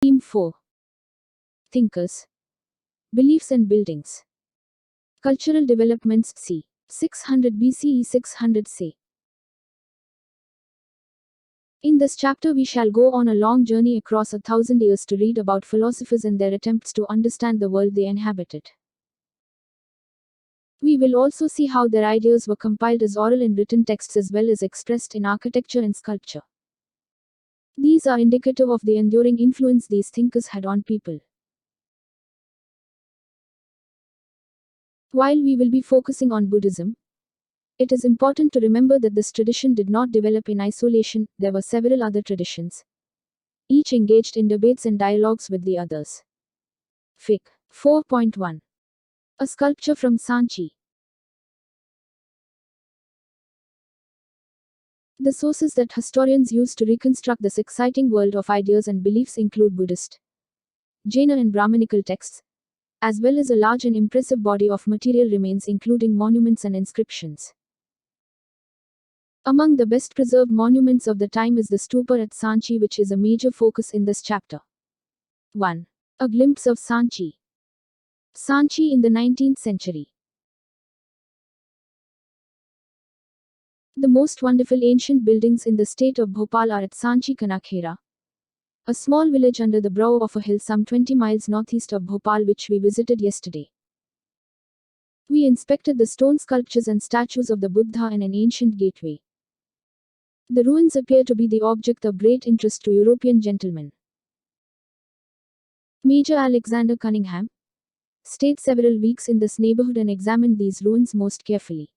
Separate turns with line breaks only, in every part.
Theme 4. Thinkers, Beliefs and Buildings. Cultural Developments c. 600 BCE 600 CE. In this chapter we shall go on a long journey across 1,000 years to read about philosophers and their attempts to understand the world they inhabited. We will also see how their ideas were compiled as oral and written texts as well as expressed in architecture and sculpture. These are indicative of the enduring influence these thinkers had on people. While we will be focusing on Buddhism, it is important to remember that this tradition did not develop in isolation. There were several other traditions, each engaged in debates and dialogues with the others. Fic. 4.1. A sculpture from Sanchi. The sources that historians use to reconstruct this exciting world of ideas and beliefs include Buddhist, Jaina and Brahmanical texts, as well as a large and impressive body of material remains including monuments and inscriptions. Among the best preserved monuments of the time is the stupa at Sanchi, which is a major focus in this chapter. 1. A glimpse of Sanchi. Sanchi in the 19th century. The most wonderful ancient buildings in the state of Bhopal are at Sanchi Kanakhera, a small village under the brow of a hill some 20 miles northeast of Bhopal, which we visited yesterday. We inspected the stone sculptures and statues of the Buddha and an ancient gateway. The ruins appear to be the object of great interest to European gentlemen. Major Alexander Cunningham stayed several weeks in this neighborhood and examined these ruins most carefully.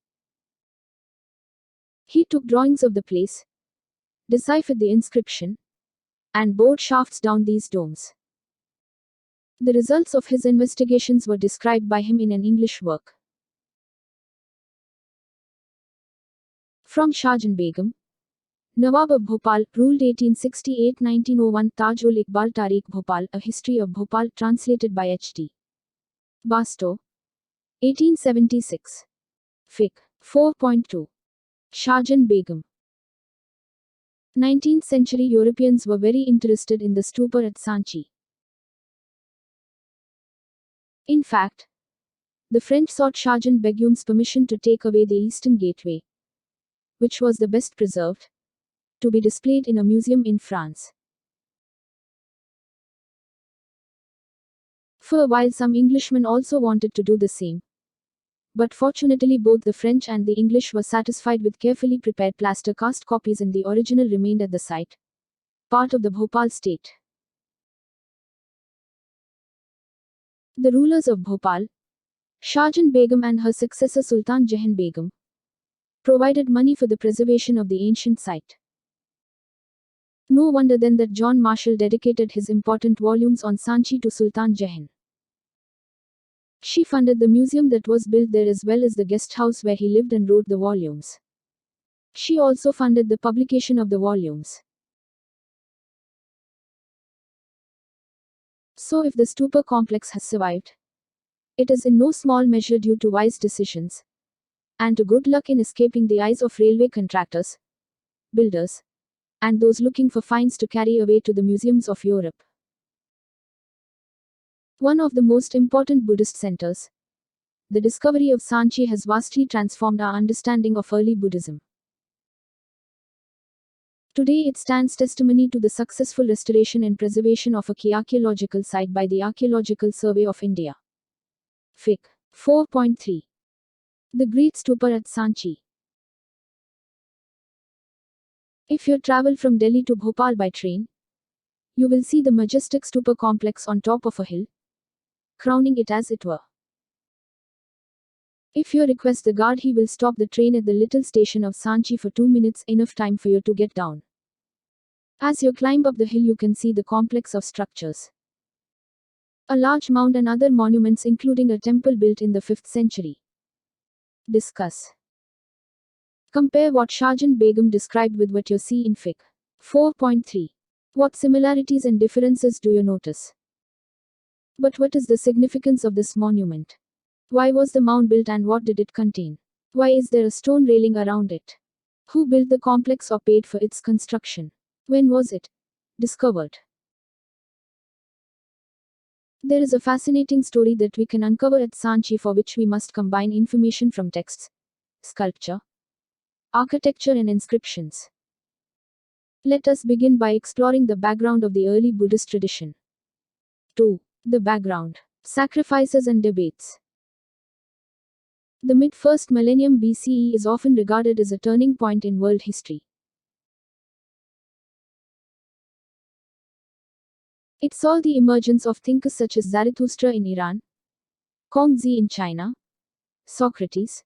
He took drawings of the place, deciphered the inscription, and bored shafts down these domes. The results of his investigations were described by him in an English work. From Shahjahan Begum, Nawab of Bhopal, ruled 1868-1901. Taj-ul Iqbal Tariq Bhopal, A History of Bhopal, translated by H.T. Basto, 1876. Fic. 4.2. Shahjahan Begum. 19th century Europeans were very interested in the stupa at Sanchi. In fact, the French sought Shahjahan Begum's permission to take away the eastern gateway, which was the best preserved, to be displayed in a museum in France. For a while some Englishmen also wanted to do the same. But fortunately both the French and the English were satisfied with carefully prepared plaster cast copies, and the original remained at the site, part of the Bhopal state. The rulers of Bhopal, Shahjahan Begum and her successor Sultan Jahan Begum, provided money for the preservation of the ancient site. No wonder then that John Marshall dedicated his important volumes on Sanchi to Sultan Jahan. She funded the museum that was built there as well as the guest house where he lived and wrote the volumes. She also funded the publication of the volumes. So if the stupa complex has survived, it is in no small measure due to wise decisions, and to good luck in escaping the eyes of railway contractors, builders, and those looking for finds to carry away to the museums of Europe. One of the most important Buddhist centers, the discovery of Sanchi has vastly transformed our understanding of early Buddhism. Today it stands testimony to the successful restoration and preservation of a key archaeological site by the Archaeological Survey of India. Fic. 4.3. The Great Stupa at Sanchi. If you travel from Delhi to Bhopal by train, you will see the majestic stupa complex on top of a hill, crowning it as it were. If you request the guard, he will stop the train at the little station of Sanchi for 2 minutes, enough time for you to get down. As you climb up the hill you can see the complex of structures, a large mound and other monuments including a temple built in the 5th century. Discuss. Compare what Shahjahan Begum described with what you see in Fic. 4.3. What similarities and differences do you notice? But what is the significance of this monument? Why was the mound built and what did it contain? Why is there a stone railing around it? Who built the complex or paid for its construction? When was it discovered? There is a fascinating story that we can uncover at Sanchi, for which we must combine information from texts, sculpture, architecture, and inscriptions. Let us begin by exploring the background of the early Buddhist tradition. 2. The background. Sacrifices and debates. The mid-1st millennium BCE is often regarded as a turning point in world history. It saw the emergence of thinkers such as Zarathustra in Iran, Kongzi in China, Socrates,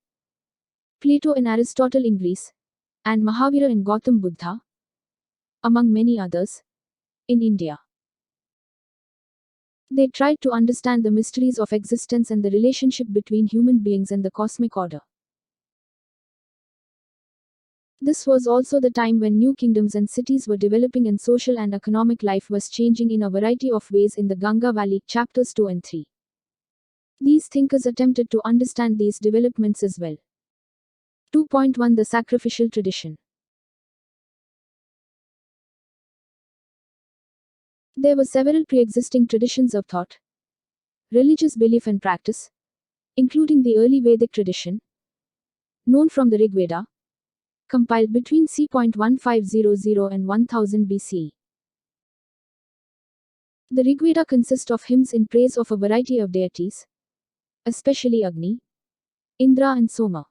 Plato and Aristotle in Greece, and Mahavira and Gautam Buddha, among many others, in India. They tried to understand the mysteries of existence and the relationship between human beings and the cosmic order. This was also the time when new kingdoms and cities were developing and social and economic life was changing in a variety of ways in the Ganga Valley, chapters 2 and 3. These thinkers attempted to understand these developments as well. 2.1 The sacrificial tradition. There were several pre-existing traditions of thought, religious belief and practice, including the early Vedic tradition, known from the Rig Veda, compiled between c. 1500 and 1000 BCE. The Rigveda consists of hymns in praise of a variety of deities, especially Agni, Indra and Soma.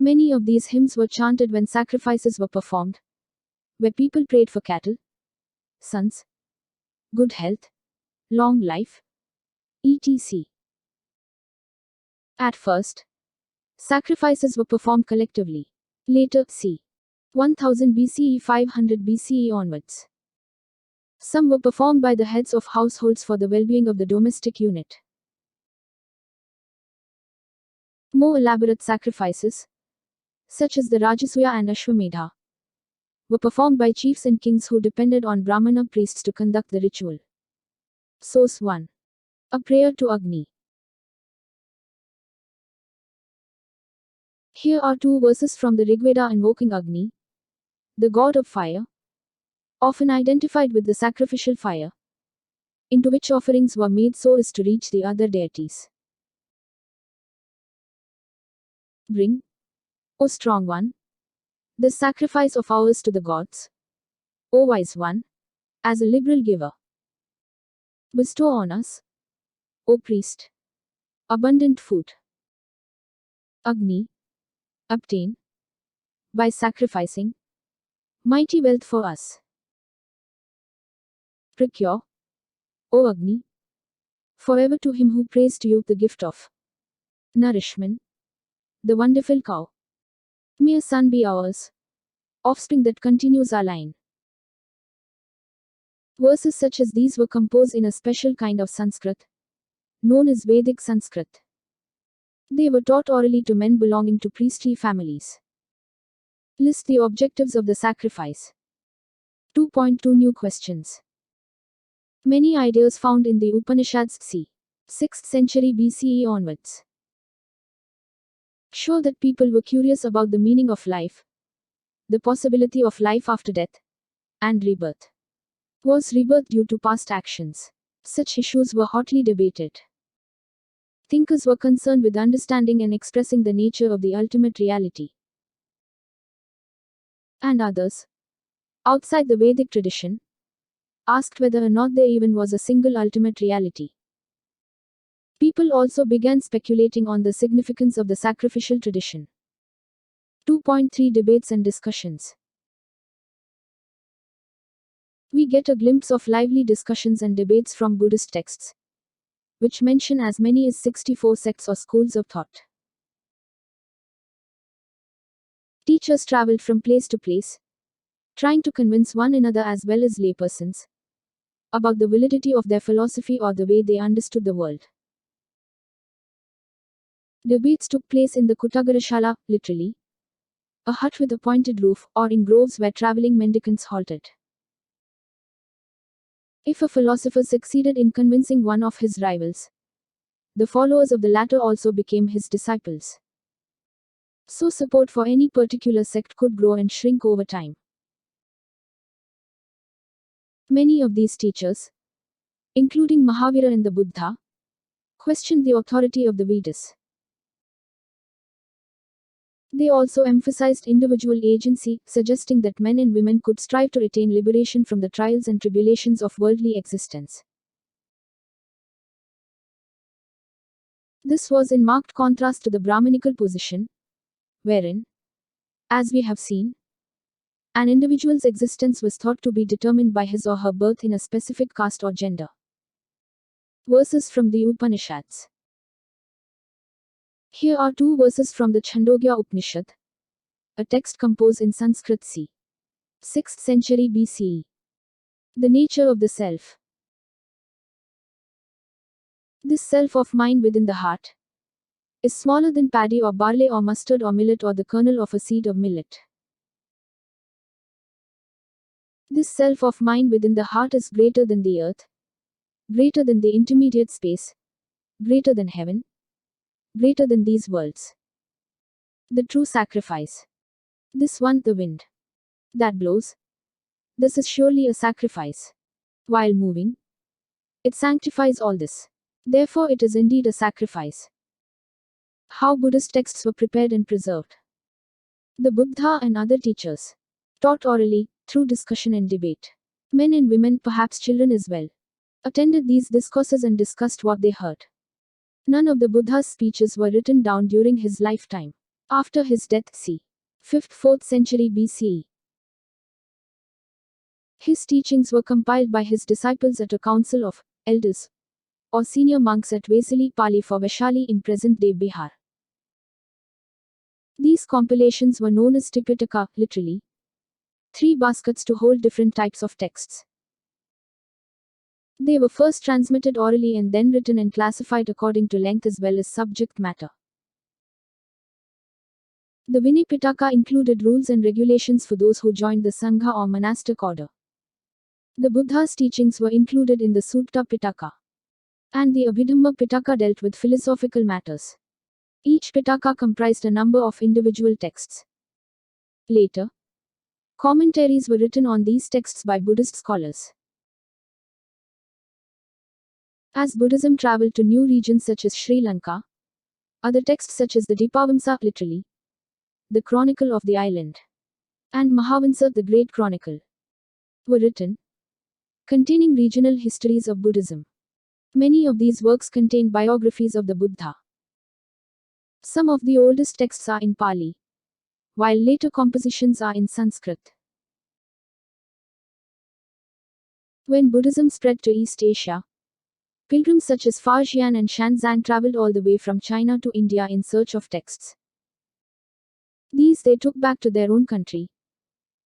Many of these hymns were chanted when sacrifices were performed, where people prayed for cattle, sons, good health, long life, etc. At first, sacrifices were performed collectively. Later, c. 1000 BCE 500 BCE onwards, some were performed by the heads of households for the well-being of the domestic unit. More elaborate sacrifices, such as the Rajasuya and Ashwamedha, were performed by chiefs and kings who depended on Brahmana priests to conduct the ritual. Source 1. A prayer to Agni. Here are two verses from the Rigveda invoking Agni, the god of fire, often identified with the sacrificial fire, into which offerings were made so as to reach the other deities. Bring, O strong one, the sacrifice of ours to the gods, O wise one, as a liberal giver. Bestow on us, O priest, abundant food. Agni, obtain, by sacrificing, mighty wealth for us. Procure, O Agni, forever to him who prays to you the gift of nourishment, the wonderful cow. May a son be ours, offspring that continues our line. Verses such as these were composed in a special kind of Sanskrit, known as Vedic Sanskrit. They were taught orally to men belonging to priestly families. List the objectives of the sacrifice. 2.2 New questions. Many ideas found in the Upanishads c. 6th century BCE onwards show that people were curious about the meaning of life, the possibility of life after death, and rebirth. Was rebirth due to past actions? Such issues were hotly debated. Thinkers were concerned with understanding and expressing the nature of the ultimate reality. And others, outside the Vedic tradition, asked whether or not there even was a single ultimate reality. People also began speculating on the significance of the sacrificial tradition. 2.3 Debates and discussions. We get a glimpse of lively discussions and debates from Buddhist texts, which mention as many as 64 sects or schools of thought. Teachers traveled from place to place, trying to convince one another as well as laypersons about the validity of their philosophy or the way they understood the world. Debates took place in the Kutagarashala, literally, a hut with a pointed roof, or in groves where traveling mendicants halted. If a philosopher succeeded in convincing one of his rivals, the followers of the latter also became his disciples. So support for any particular sect could grow and shrink over time. Many of these teachers, including Mahavira and the Buddha, questioned the authority of the Vedas. They also emphasized individual agency, suggesting that men and women could strive to attain liberation from the trials and tribulations of worldly existence. This was in marked contrast to the Brahminical position, wherein, as we have seen, an individual's existence was thought to be determined by his or her birth in a specific caste or gender. Verses from the Upanishads. Here are two verses from the Chandogya Upanishad, a text composed in Sanskrit c. 6th century BCE. The nature of the self. This self of mine within the heart is smaller than paddy or barley or mustard or millet or the kernel of a seed of millet. This self of mine within the heart is greater than the earth, greater than the intermediate space, greater than heaven, greater than these worlds. The true sacrifice. This one, the wind that blows. This is surely a sacrifice. While moving, it sanctifies all this. Therefore, it is indeed a sacrifice. How Buddhist texts were prepared and preserved. The Buddha and other teachers taught orally, through discussion and debate. Men and women, perhaps children as well, attended these discourses and discussed what they heard. None of the Buddha's speeches were written down during his lifetime. After his death, c. 5th-4th century BCE, his teachings were compiled by his disciples at a council of elders or senior monks at Vesali Pali for Vaishali in present-day Bihar. These compilations were known as Tipitaka, literally 3 baskets to hold different types of texts. They were first transmitted orally and then written and classified according to length as well as subject matter. The Vinay Pitaka included rules and regulations for those who joined the Sangha or monastic order. The Buddha's teachings were included in the Sutta Pitaka. And the Abhidhamma Pitaka dealt with philosophical matters. Each Pitaka comprised a number of individual texts. Later, commentaries were written on these texts by Buddhist scholars. As Buddhism traveled to new regions such as Sri Lanka, other texts such as the Dipavamsa, literally the Chronicle of the Island, and Mahavansa, the Great Chronicle, were written, containing regional histories of Buddhism. Many of these works contain biographies of the Buddha. Some of the oldest texts are in Pali, while later compositions are in Sanskrit. When Buddhism spread to East Asia, pilgrims such as Faxian and Shanzang traveled all the way from China to India in search of texts. These they took back to their own country,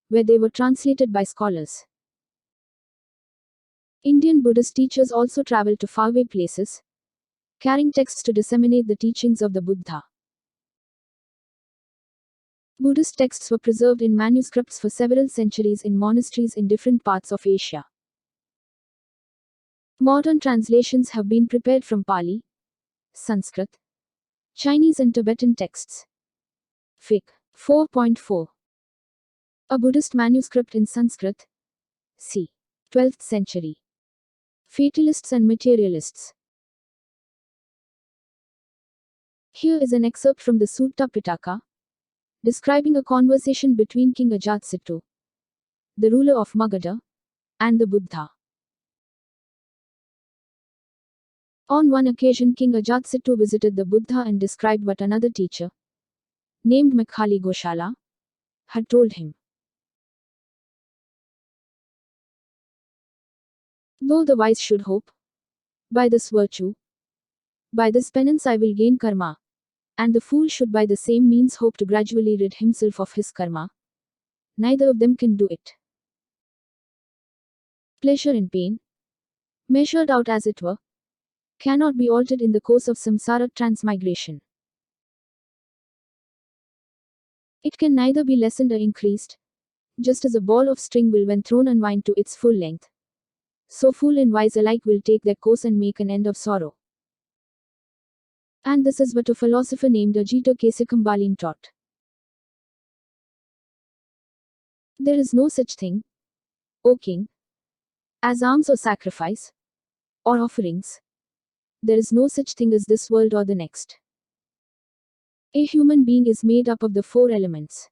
where they were translated by scholars. Indian Buddhist teachers also traveled to faraway places, carrying texts to disseminate the teachings of the Buddha. Buddhist texts were preserved in manuscripts for several centuries in monasteries in different parts of Asia. Modern translations have been prepared from Pali, Sanskrit, Chinese and Tibetan texts. Fig. 4.4. A Buddhist manuscript in Sanskrit, c. 12th century. Fatalists and Materialists. Here is an excerpt from the Sutta Pitaka, describing a conversation between King Ajatasattu, the ruler of Magadha, and the Buddha. On one occasion, King Ajatasattu visited the Buddha and described what another teacher, named Makhali Goshala, had told him. Though the wise should hope, by this virtue, by this penance I will gain karma, and the fool should by the same means hope to gradually rid himself of his karma, neither of them can do it. Pleasure and pain, measured out as it were, cannot be altered in the course of samsara transmigration. It can neither be lessened or increased, just as a ball of string will when thrown unwind to its full length. So fool and wise alike will take their course and make an end of sorrow. And this is what a philosopher named Ajita Kesakambalin taught. There is no such thing, O king, as alms or sacrifice, or offerings. There is no such thing as this world or the next. A human being is made up of the four elements.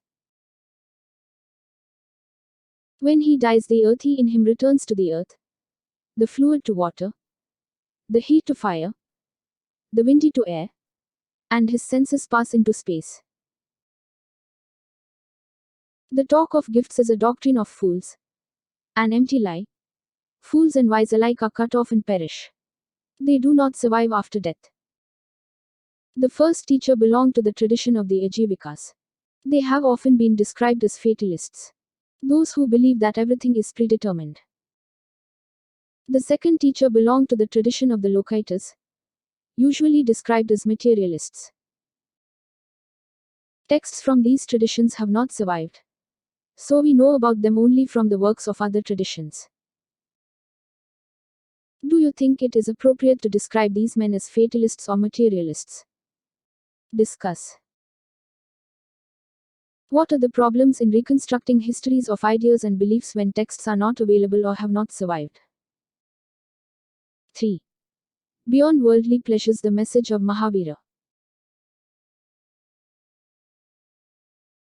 When he dies, the earthy in him returns to the earth, the fluid to water, the heat to fire, the windy to air, and his senses pass into space. The talk of gifts is a doctrine of fools, an empty lie. Fools and wise alike are cut off and perish. They do not survive after death. The first teacher belonged to the tradition of the Ajivikas. They have often been described as fatalists, those who believe that everything is predetermined. The second teacher belonged to the tradition of the Lokaitas, usually described as materialists. Texts from these traditions have not survived, so we know about them only from the works of other traditions. Do you think it is appropriate to describe these men as fatalists or materialists? Discuss. What are the problems in reconstructing histories of ideas and beliefs when texts are not available or have not survived? 3. Beyond worldly pleasures, the message of Mahavira.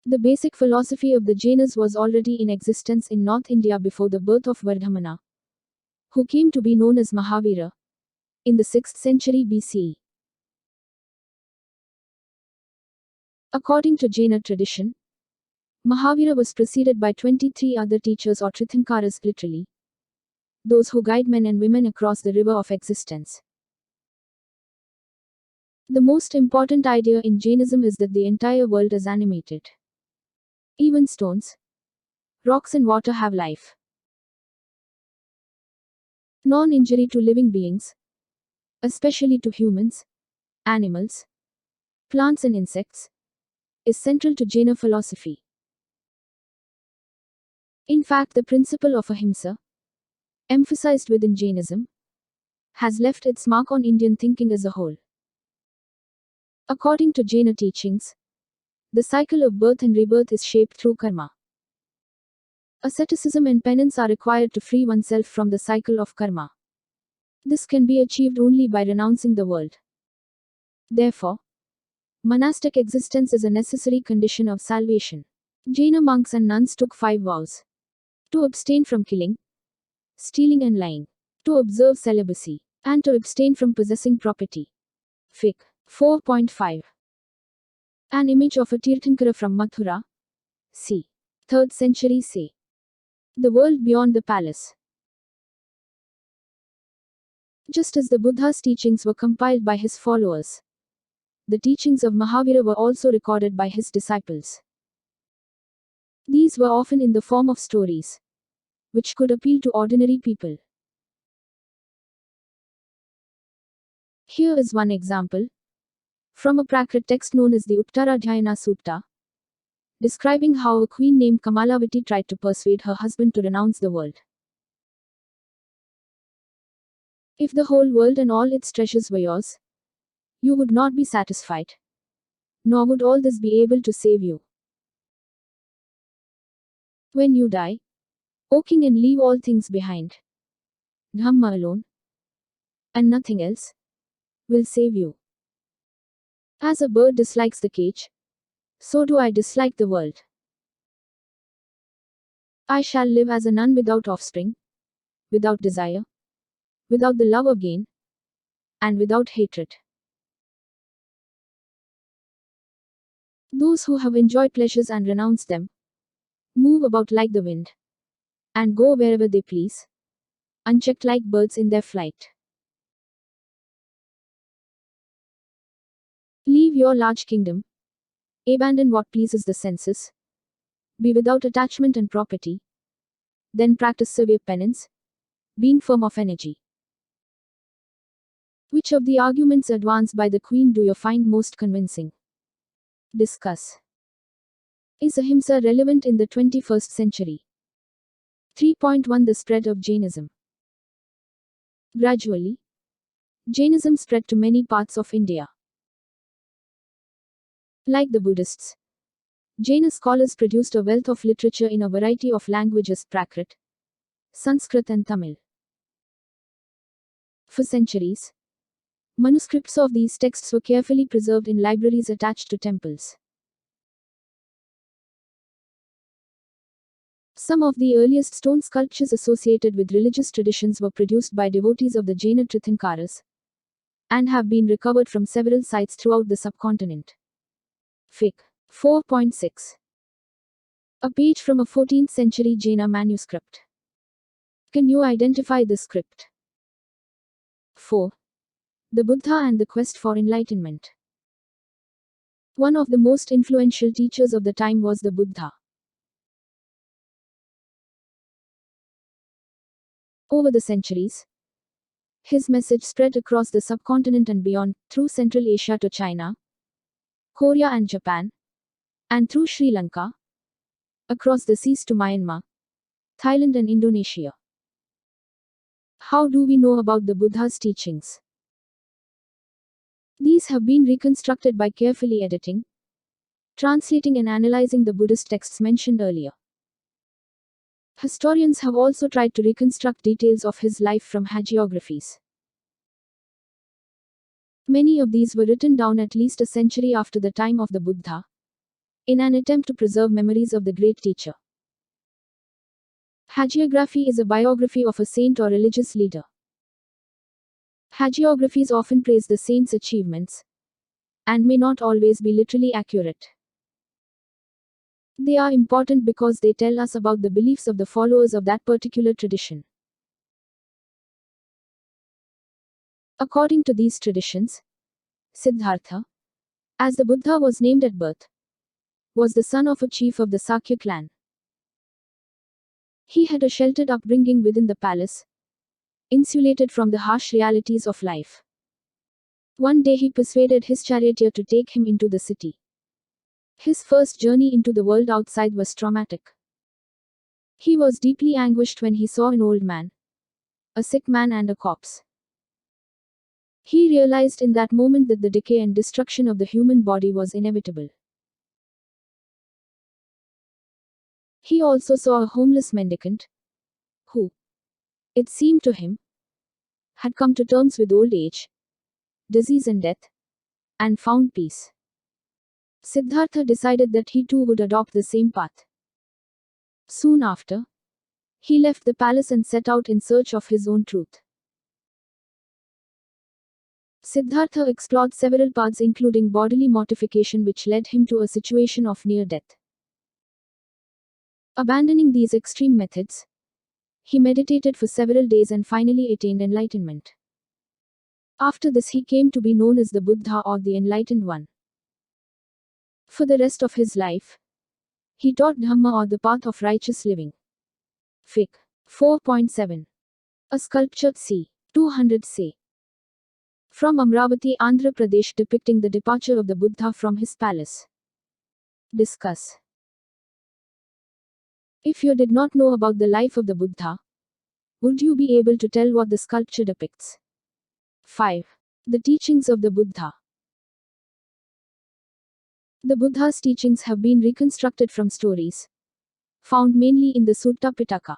The basic philosophy of the Jainas was already in existence in North India before the birth of Vardhamana, who came to be known as Mahavira, in the 6th century BCE. According to Jaina tradition, Mahavira was preceded by 23 other teachers or Tirthankaras, literally, those who guide men and women across the river of existence. The most important idea in Jainism is that the entire world is animated. Even stones, rocks and water have life. Non-injury to living beings, especially to humans, animals, plants and insects, is central to Jaina philosophy. In fact, the principle of ahimsa, emphasized within Jainism, has left its mark on Indian thinking as a whole. According to Jaina teachings, the cycle of birth and rebirth is shaped through karma. Asceticism and penance are required to free oneself from the cycle of karma. This can be achieved only by renouncing the world. Therefore, monastic existence is a necessary condition of salvation. Jaina monks and nuns took 5 vows: to abstain from killing, stealing and lying, to observe celibacy, and to abstain from possessing property. Fic. 4.5. An image of a Tirthankara from Mathura, c. 3rd century say. The world beyond the palace. Just as the Buddha's teachings were compiled by his followers, the teachings of Mahavira were also recorded by his disciples. These were often in the form of stories, which could appeal to ordinary people. Here is one example, from a Prakrit text known as the Uttaradhyayana Sutta, describing how a queen named Kamalavati tried to persuade her husband to renounce the world. If the whole world and all its treasures were yours, you would not be satisfied, nor would all this be able to save you. When you die, O king, and leave all things behind, Dhamma alone, and nothing else, will save you. As a bird dislikes the cage, so do I dislike the world. I shall live as a nun without offspring, without desire, without the love of gain, and without hatred. Those who have enjoyed pleasures and renounced them, move about like the wind, and go wherever they please, unchecked like birds in their flight. Leave your large kingdom, abandon what pleases the senses, be without attachment and property, then practice severe penance, being firm of energy. Which of the arguments advanced by the Queen do you find most convincing? Discuss. Is ahimsa relevant in the 21st century? 3.1 The spread of Jainism. Gradually, Jainism spread to many parts of India. Like the Buddhists, Jaina scholars produced a wealth of literature in a variety of languages: Prakrit, Sanskrit and Tamil. For centuries, manuscripts of these texts were carefully preserved in libraries attached to temples. Some of the earliest stone sculptures associated with religious traditions were produced by devotees of the Jaina Tirthankaras and have been recovered from several sites throughout the subcontinent. Fig. 4.6. A page from a 14th century Jaina manuscript. Can you identify the script? 4. The Buddha and the Quest for Enlightenment. One of the most influential teachers of the time was the Buddha. Over the centuries, his message spread across the subcontinent and beyond, through Central Asia to China, Korea and Japan, and through Sri Lanka, across the seas to Myanmar, Thailand and Indonesia. How do we know about the Buddha's teachings? These have been reconstructed by carefully editing, translating and analyzing the Buddhist texts mentioned earlier. Historians have also tried to reconstruct details of his life from hagiographies. Many of these were written down at least a century after the time of the Buddha, in an attempt to preserve memories of the great teacher. Hagiography is a biography of a saint or religious leader. Hagiographies often praise the saint's achievements, and may not always be literally accurate. They are important because they tell us about the beliefs of the followers of that particular tradition. According to these traditions, Siddhartha, as the Buddha was named at birth, was the son of a chief of the Sakya clan. He had a sheltered upbringing within the palace, insulated from the harsh realities of life. One day he persuaded his charioteer to take him into the city. His first journey into the world outside was traumatic. He was deeply anguished when he saw an old man, a sick man and a corpse. He realized in that moment that the decay and destruction of the human body was inevitable. He also saw a homeless mendicant, who, it seemed to him, had come to terms with old age, disease and death, and found peace. Siddhartha decided that he too would adopt the same path. Soon after, he left the palace and set out in search of his own truth. Siddhartha explored several paths including bodily mortification which led him to a situation of near death. Abandoning these extreme methods, he meditated for several days and finally attained enlightenment. After this he came to be known as the Buddha or the Enlightened One. For the rest of his life, he taught Dhamma or the path of righteous living. Fig. 4.7. A sculptured c. 200 c. From Amravati, Andhra Pradesh depicting the departure of the Buddha from his palace. Discuss. If you did not know about the life of the Buddha, would you be able to tell what the sculpture depicts? 5. The teachings of the Buddha. The Buddha's teachings have been reconstructed from stories, found mainly in the Sutta Pitaka.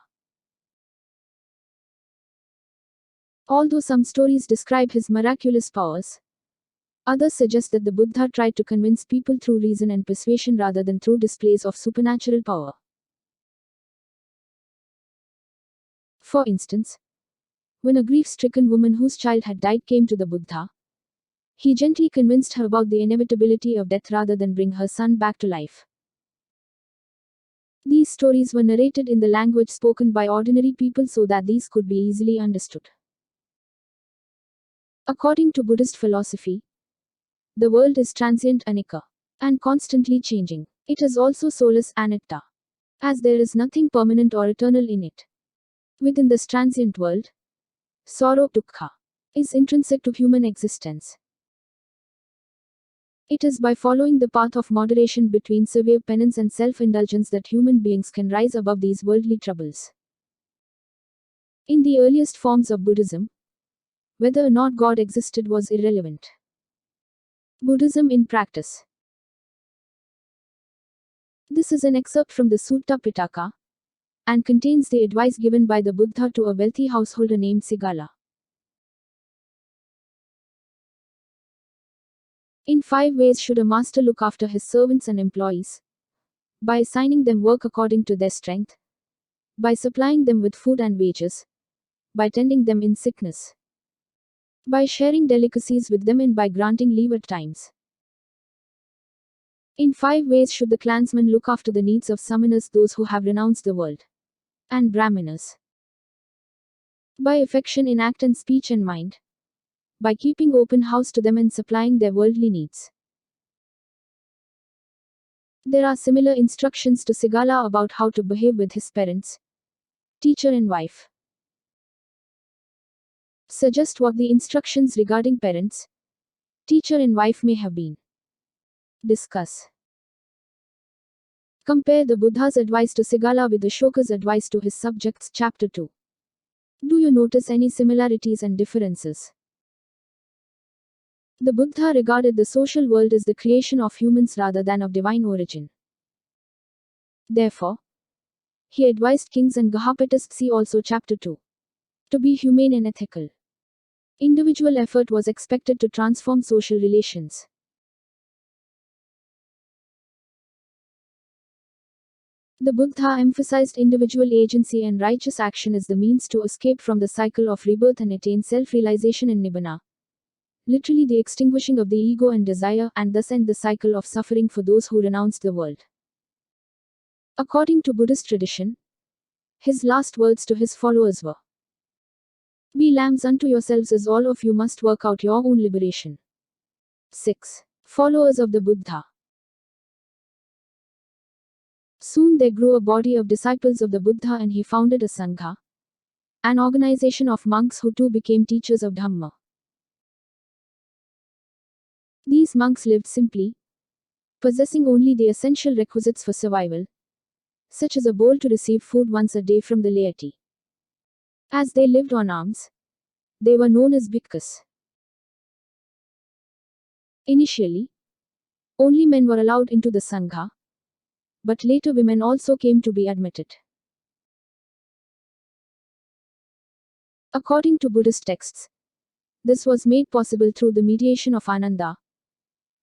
Although some stories describe his miraculous powers, others suggest that the Buddha tried to convince people through reason and persuasion rather than through displays of supernatural power. For instance, when a grief-stricken woman whose child had died came to the Buddha, he gently convinced her about the inevitability of death rather than bring her son back to life. These stories were narrated in the language spoken by ordinary people so that these could be easily understood. According to Buddhist philosophy, the world is transient anicca, and constantly changing. It is also soulless anitta, as there is nothing permanent or eternal in it. Within this transient world, sorrow, dukkha, is intrinsic to human existence. It is by following the path of moderation between severe penance and self-indulgence that human beings can rise above these worldly troubles. In the earliest forms of Buddhism, whether or not God existed was irrelevant. Buddhism in practice. This is an excerpt from the Sutta Pitaka, and contains the advice given by the Buddha to a wealthy householder named Sigala. In 5 ways should a master look after his servants and employees. By assigning them work according to their strength. By supplying them with food and wages. By tending them in sickness. By sharing delicacies with them and by granting leave at times. In 5 ways should the clansman look after the needs of summoners, those who have renounced the world. And Brahmanas. By affection in act and speech and mind. By keeping open house to them and supplying their worldly needs. There are similar instructions to Sigala about how to behave with his parents, teacher and wife. Suggest what the instructions regarding parents, teacher and wife may have been. Discuss. Compare the Buddha's advice to Sigala with Ashoka's advice to his subjects. Chapter 2. Do you notice any similarities and differences? The Buddha regarded the social world as the creation of humans rather than of divine origin. Therefore, he advised kings and Gahapatists, see also chapter 2, to be humane and ethical. Individual effort was expected to transform social relations. The Buddha emphasized individual agency and righteous action as the means to escape from the cycle of rebirth and attain self-realization in Nibbana. Literally the extinguishing of the ego and desire, and thus end the cycle of suffering for those who renounced the world. According to Buddhist tradition, his last words to his followers were, "Be lambs unto yourselves, as all of you must work out your own liberation." 6. Followers of the Buddha. Soon there grew a body of disciples of the Buddha and he founded a Sangha, an organization of monks who too became teachers of Dhamma. These monks lived simply, possessing only the essential requisites for survival, such as a bowl to receive food once a day from the laity. As they lived on alms, they were known as bhikkhus. Initially, only men were allowed into the Sangha, but later women also came to be admitted. According to Buddhist texts, this was made possible through the mediation of Ananda,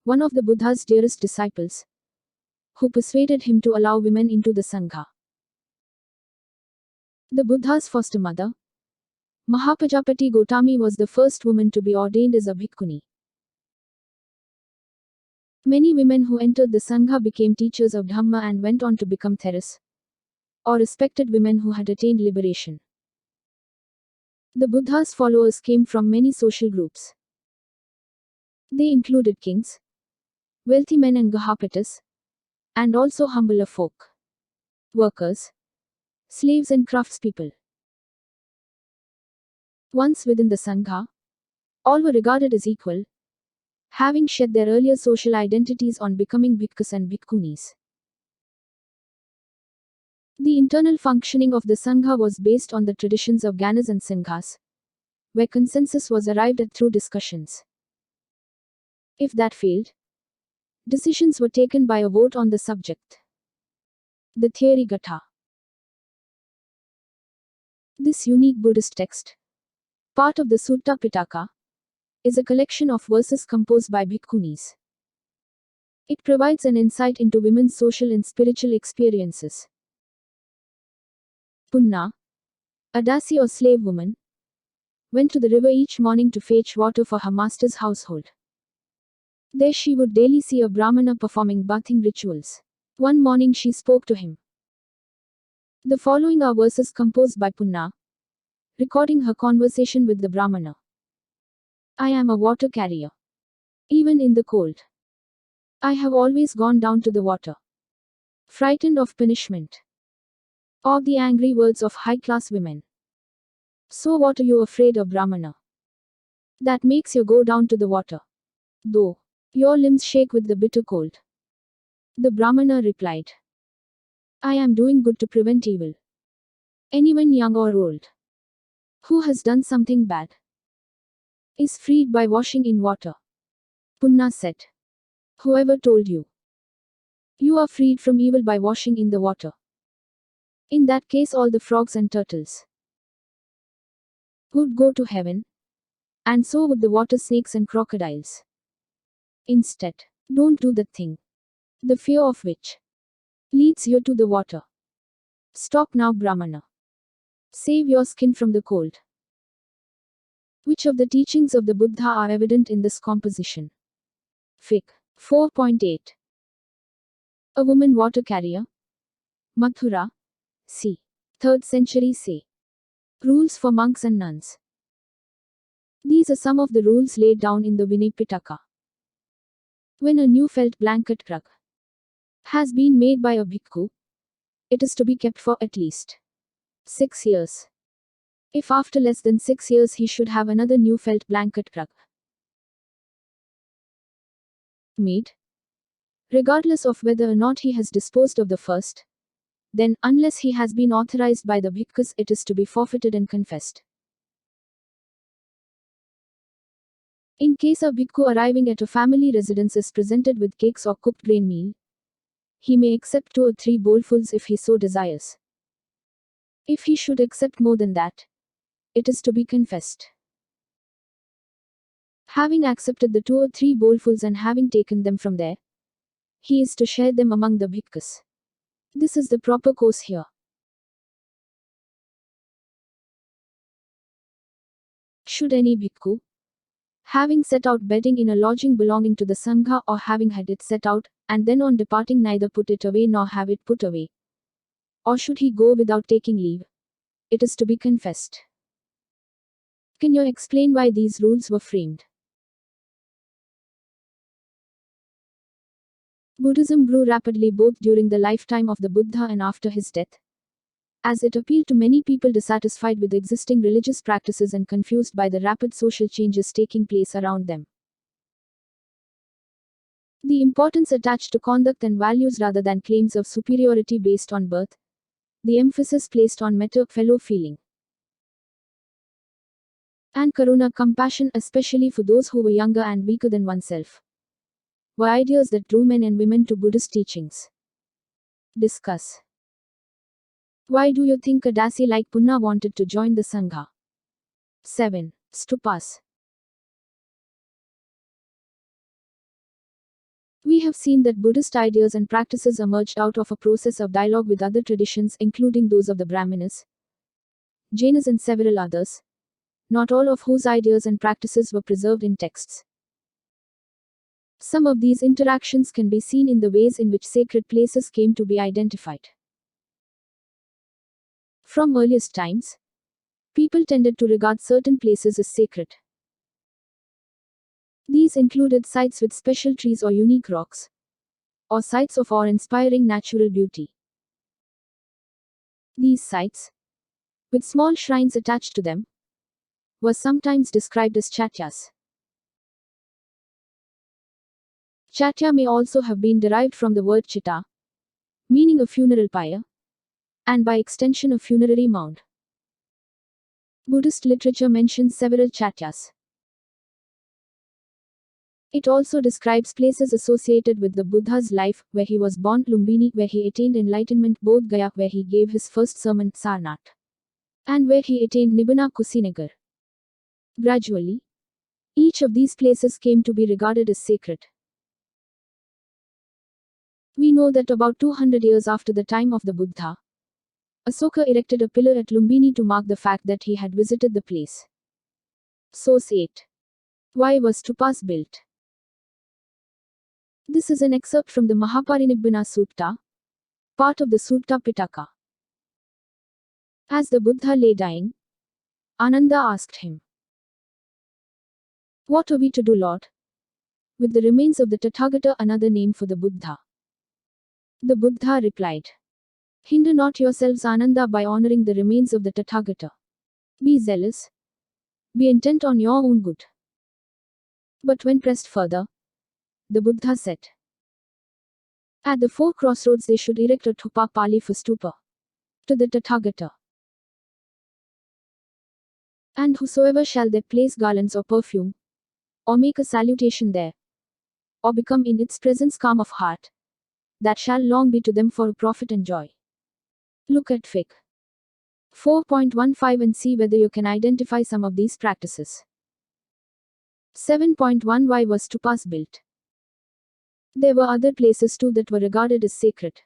one of the Buddha's dearest disciples, who persuaded him to allow women into the Sangha. The Buddha's foster mother, Mahapajapati Gotami, was the first woman to be ordained as a bhikkhuni. Many women who entered the Sangha became teachers of Dhamma and went on to become theras, or respected women who had attained liberation. The Buddha's followers came from many social groups. They included kings, wealthy men and Gahapatis, and also humbler folk, workers, slaves and craftspeople. Once within the Sangha, all were regarded as equal, having shed their earlier social identities on becoming bhikkhus and bhikkhunis. The internal functioning of the Sangha was based on the traditions of Gyanas and Sanghas, where consensus was arrived at through discussions. If that failed, decisions were taken by a vote on the subject. The Theory Gatha. This unique Buddhist text, part of the Sutta Pitaka, is a collection of verses composed by bhikkhunis. It provides an insight into women's social and spiritual experiences. Punna, a dasi or slave woman, went to the river each morning to fetch water for her master's household. There she would daily see a Brahmana performing bathing rituals. One morning she spoke to him. The following are verses composed by Punna, recording her conversation with the Brahmana. I am a water carrier. Even in the cold, I have always gone down to the water. Frightened of punishment, or the angry words of high-class women. So what are you afraid of, Brahmana? That makes you go down to the water, though your limbs shake with the bitter cold. The Brahmana replied, I am doing good to prevent evil. Anyone young or old, who has done something bad, is freed by washing in water. Punna said, whoever told you? You are freed from evil by washing in the water. In that case all the frogs and turtles would go to heaven, and so would the water snakes and crocodiles. Instead, don't do the thing, the fear of which leads you to the water. Stop now, Brahmana. Save your skin from the cold. Which of the teachings of the Buddha are evident in this composition? Fig. 4.8. A woman water carrier. Mathura. c. 3rd century c. Rules for monks and nuns. These are some of the rules laid down in the Vinay Pitaka. When a new felt blanket rug has been made by a bhikkhu, it is to be kept for at least 6 years. If after less than 6 years he should have another new felt blanket rug made, regardless of whether or not he has disposed of the first, then, unless he has been authorized by the bhikkhus, it is to be forfeited and confessed. In case a bhikkhu arriving at a family residence is presented with cakes or cooked grain meal, he may accept 2 or 3 bowlfuls if he so desires. If he should accept more than that, it is to be confessed. Having accepted the 2 or 3 bowlfuls and having taken them from there, he is to share them among the bhikkhus. This is the proper course here. Should any bhikkhu, having set out bedding in a lodging belonging to the Sangha, or having had it set out, and then on departing neither put it away nor have it put away, or should he go without taking leave, it is to be confessed. Can you explain why these rules were framed? Buddhism grew rapidly both during the lifetime of the Buddha and after his death, as it appealed to many people dissatisfied with existing religious practices and confused by the rapid social changes taking place around them. The importance attached to conduct and values rather than claims of superiority based on birth, the emphasis placed on metta, fellow feeling, and karuna, compassion, especially for those who were younger and weaker than oneself, were ideas that drew men and women to Buddhist teachings. Discuss. Why do you think a Dasi like Punna wanted to join the Sangha? 7. Stupas. We have seen that Buddhist ideas and practices emerged out of a process of dialogue with other traditions, including those of the Brahmanas, Jainas, and several others, not all of whose ideas and practices were preserved in texts. Some of these interactions can be seen in the ways in which sacred places came to be identified. From earliest times, people tended to regard certain places as sacred. These included sites with special trees or unique rocks, or sites of awe-inspiring natural beauty. These sites, with small shrines attached to them, were sometimes described as chatyas. Chatya may also have been derived from the word chitta, meaning a funeral pyre, and by extension a funerary mound. Buddhist literature mentions several chatyas. It also describes places associated with the Buddha's life, where he was born, Lumbini, where he attained enlightenment, Bodh Gaya, where he gave his first sermon, Sarnath, and where he attained Nibbana, Kusinagar. Gradually, each of these places came to be regarded as sacred. We know that about 200 years after the time of the Buddha, Asoka erected a pillar at Lumbini to mark the fact that he had visited the place. Source 8. Why was stupas built? This is an excerpt from the Mahaparinibbana Sutta, part of the Sutta Pitaka. As the Buddha lay dying, Ananda asked him, "What are we to do, Lord, with the remains of the Tathagata, another name for the Buddha?" The Buddha replied, "Hinder not yourselves, Ananda, by honoring the remains of the Tathagata. Be zealous. Be intent on your own good." But when pressed further, the Buddha said, at the 4 crossroads they should erect a thupa, Pali for stupa, to the Tathagata. And whosoever shall there place garlands or perfume, or make a salutation there, or become in its presence calm of heart, that shall long be to them for a profit and joy. Look at Fig. 4.15 and see whether you can identify some of these practices. 7.1 Why was stupas built? There were other places too that were regarded as sacred.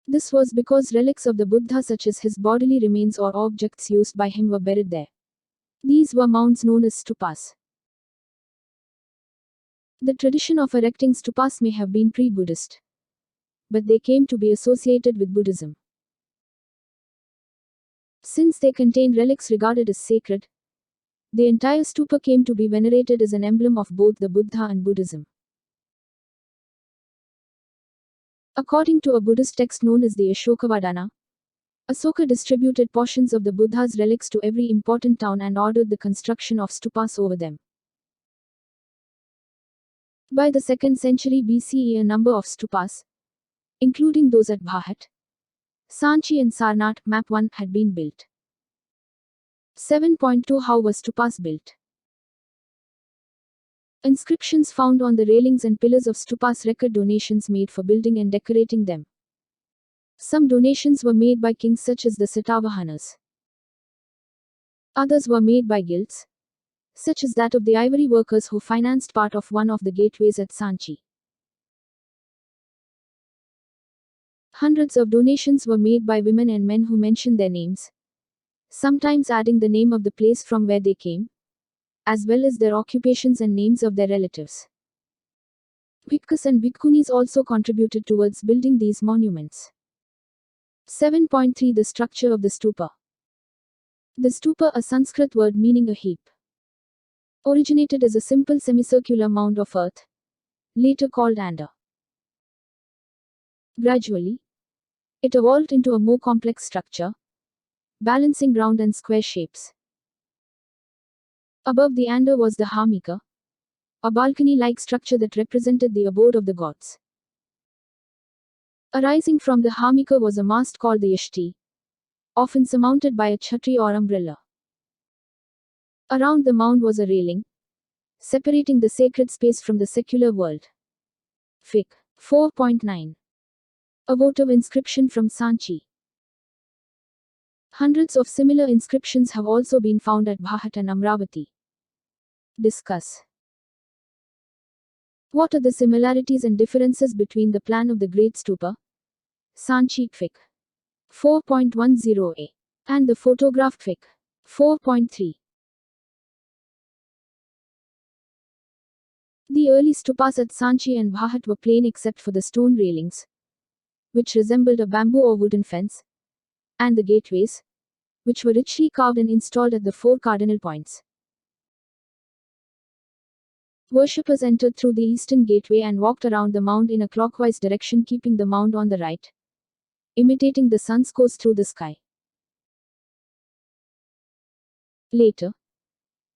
This was because relics of the Buddha, such as his bodily remains or objects used by him, were buried there. These were mounds known as stupas. The tradition of erecting stupas may have been pre-Buddhist, but they came to be associated with Buddhism. Since they contained relics regarded as sacred, the entire stupa came to be venerated as an emblem of both the Buddha and Buddhism. According to a Buddhist text known as the Ashokavadana, Asoka distributed portions of the Buddha's relics to every important town and ordered the construction of stupas over them. By the 2nd century BCE, a number of stupas, including those at Bhahat, Sanchi and Sarnath, Map 1, had been built. 7.2 How were stupas built? Inscriptions found on the railings and pillars of stupas record donations made for building and decorating them. Some donations were made by kings such as the Satavahanas. Others were made by guilds, such as that of the ivory workers who financed part of one of the gateways at Sanchi. Hundreds of donations were made by women and men who mentioned their names, sometimes adding the name of the place from where they came, as well as their occupations and names of their relatives. Bhikkhunis and bhikkhunis also contributed towards building these monuments. 7.3 The structure of the stupa. The stupa, a Sanskrit word meaning a heap, originated as a simple semicircular mound of earth, later called anda. Gradually, it evolved into a more complex structure, balancing round and square shapes. Above the anda was the harmika, a balcony-like structure that represented the abode of the gods. Arising from the harmika was a mast called the yashti, often surmounted by a chhatri or umbrella. Around the mound was a railing, separating the sacred space from the secular world. Fic. 4.9. A votive inscription from Sanchi. Hundreds of similar inscriptions have also been found at Bhahat and Amravati. Discuss. What are the similarities and differences between the plan of the Great Stupa, Sanchi Fic. 4.10a, and the photographed Fic. 4.3. The early stupas at Sanchi and Bhahat were plain except for the stone railings, which resembled a bamboo or wooden fence, and the gateways, which were richly carved and installed at the 4 cardinal points. Worshippers entered through the eastern gateway and walked around the mound in a clockwise direction, keeping the mound on the right, imitating the sun's course through the sky. Later,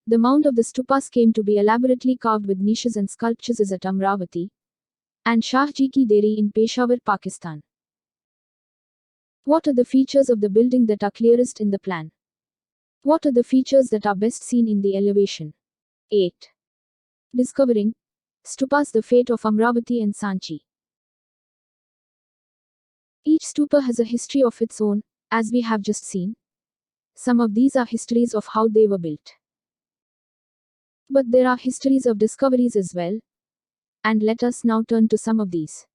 the mound of the stupas came to be elaborately carved with niches and sculptures as at Amravati and Shahji Ki Deri in Peshawar, Pakistan. What are the features of the building that are clearest in the plan? What are the features that are best seen in the elevation? 8. Discovering stupas, the fate of Amravati and Sanchi. Each stupa has a history of its own, as we have just seen. Some of these are histories of how they were built. But there are histories of discoveries as well, and let us now turn to some of these.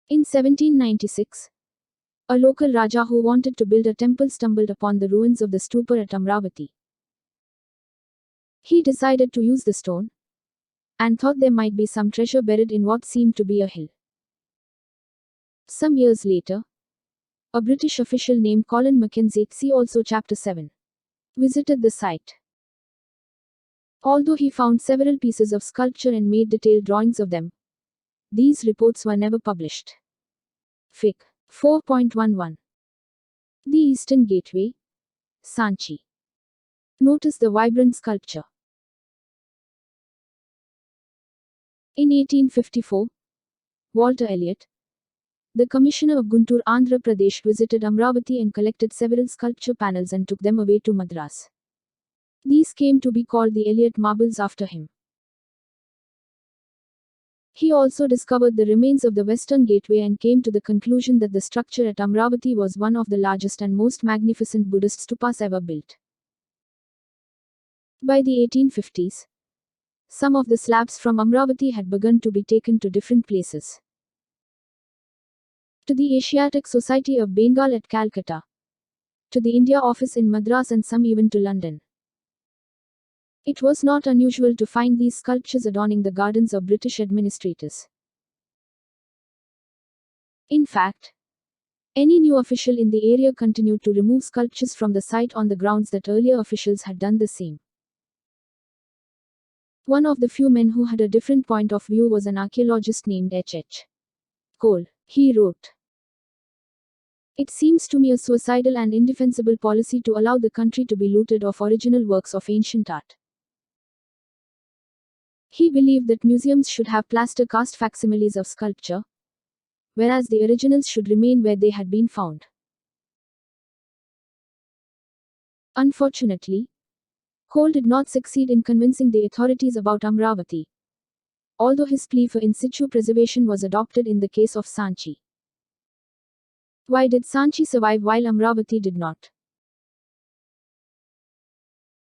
In 1796, a local Raja who wanted to build a temple stumbled upon the ruins of the stupa at Amravati. He decided to use the stone, and thought there might be some treasure buried in what seemed to be a hill. Some years later, a British official named Colin Mackenzie, see also Chapter 7, visited the site. Although he found several pieces of sculpture and made detailed drawings of them, these reports were never published. Fic. 4.11. The Eastern Gateway, Sanchi. Notice the vibrant sculpture. In 1854, Walter Elliot, the Commissioner of Guntur, Andhra Pradesh, visited Amravati and collected several sculpture panels and took them away to Madras. These came to be called the Elliot marbles after him. He also discovered the remains of the Western Gateway and came to the conclusion that the structure at Amravati was one of the largest and most magnificent Buddhist stupas ever built. By the 1850s, Some of the slabs from Amravati had begun to be taken to different places. To the Asiatic Society of Bengal at Calcutta. To the India office in Madras and some even to London. It was not unusual to find these sculptures adorning the gardens of British administrators. In fact, any new official in the area continued to remove sculptures from the site on the grounds that earlier officials had done the same. One of the few men who had a different point of view was an archaeologist named H.H. Cole. He wrote, "It seems to me a suicidal and indefensible policy to allow the country to be looted of original works of ancient art." He believed that museums should have plaster cast facsimiles of sculpture, whereas the originals should remain where they had been found. Unfortunately, Cole did not succeed in convincing the authorities about Amravati, although his plea for in situ preservation was adopted in the case of Sanchi. Why did Sanchi survive while Amravati did not?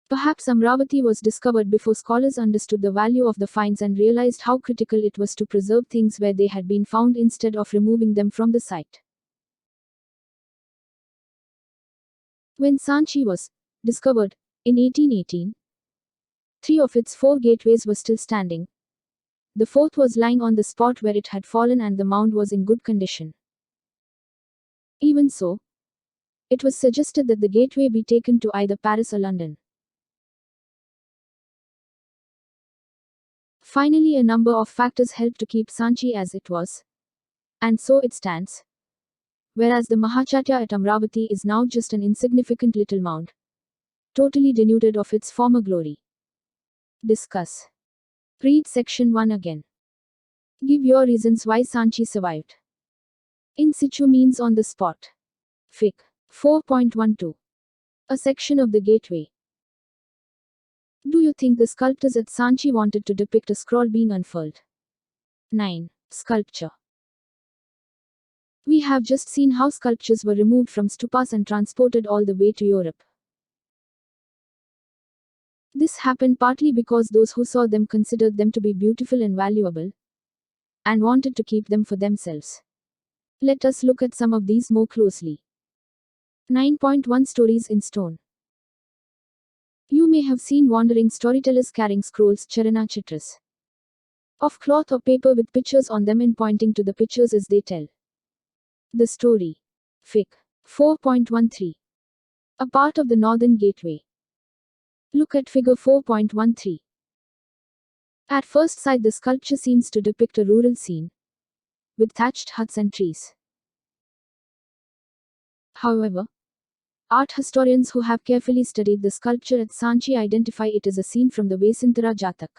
Perhaps Amravati was discovered before scholars understood the value of the finds and realized how critical it was to preserve things where they had been found instead of removing them from the site. When Sanchi was discovered in 1818, 3 of its 4 gateways were still standing. The 4th was lying on the spot where it had fallen and the mound was in good condition. Even so, it was suggested that the gateway be taken to either Paris or London. Finally, a number of factors helped to keep Sanchi as it was, and so it stands, whereas the Mahachatya at Amravati is now just an insignificant little mound, totally denuded of its former glory. Discuss. Read section 1 again. Give your reasons why Sanchi survived. In situ means on the spot. Fic. 4.12. A section of the gateway. Do you think the sculptors at Sanchi wanted to depict a scroll being unfurled? 9. Sculpture. We have just seen how sculptures were removed from stupas and transported all the way to Europe. This happened partly because those who saw them considered them to be beautiful and valuable, and wanted to keep them for themselves. Let us look at some of these more closely. 9.1 Stories in stone. You may have seen wandering storytellers carrying scrolls, charana chitras, of cloth or paper with pictures on them and pointing to the pictures as they tell the story. Fic. 4.13. A part of the northern gateway. Look at figure 4.13. At first sight, the sculpture seems to depict a rural scene, with thatched huts and trees. However, art historians who have carefully studied the sculpture at Sanchi identify it as a scene from the Vesantara Jatak.